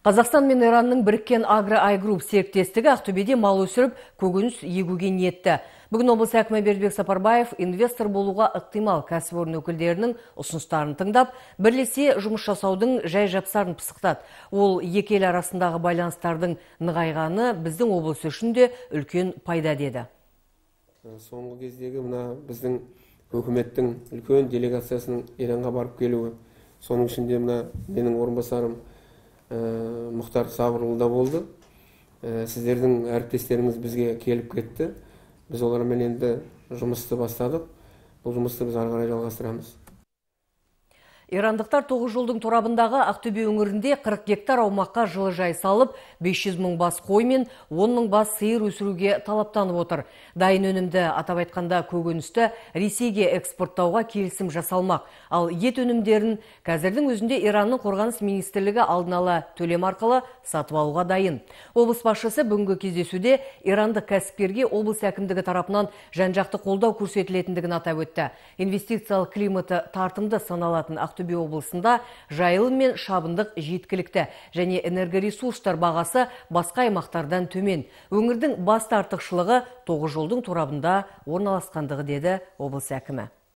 Қазақстан мен Иранның біріккен Агро-Ай-Групп серіктестігі Ақтөбеде мал өсіріп, көкөніс егуге ниетті. Бүгін облыс әкімі Бердібек Сапарбаев инвестор болуға ықтимал кәсіпорын өкілдерінің ұсыныстарын тыңдап, бірлесе жұмыс жасаудың жай-жапсарын пысықтады. Ол екі ел арасындағы байланыстардың нығайғаны біздің облыс үшін де үлкен пайда деді. Соңғы кездегі біздің өкіметтің үлкен делегациясының Иранға барып келуі, соның ішінде менің орынбасарым Мұхтар Сабырұлы болды. Сіздердің әріптестеріңіз бізге келіп кетті. Біз олармен енді жұмысты бастадық. Бұл жұмысты біз ары қарай жалғастырамыз. Ирандықтар 9 жылдың торабындағы Ақтөбе өңірінде 40 гектар аумаққа жылыжай салып, 500 мың бас қой мен 10 мың бас сиыр өсіруге талаптанып отыр. Дайын өнімді, атап айтқанда көкөністі, Ресейге экспорттауға келісім жасалмақ. Ал ет өнімдерін қазірдің өзінде Иранның қорғаныс министрлігі алдын ала төлем арқылы сатып алуға дайын. Облыс басшысы бүгінгі кездесуде ирандық кәсіпкерге облыс әкімдігі тарапынан жан-жақты қолдау көрсетілетіндігін атап өтті. Инвестициялық климаты тартымды саналатын Ақтөбе облысында жайылым мен шабындық жеткілікті және энергоресурстар бағасы басқа аймақтардан төмен. Өңірдің басты артықшылығы 9 жолдың торабында орналасқандығы деді облыс әкімі.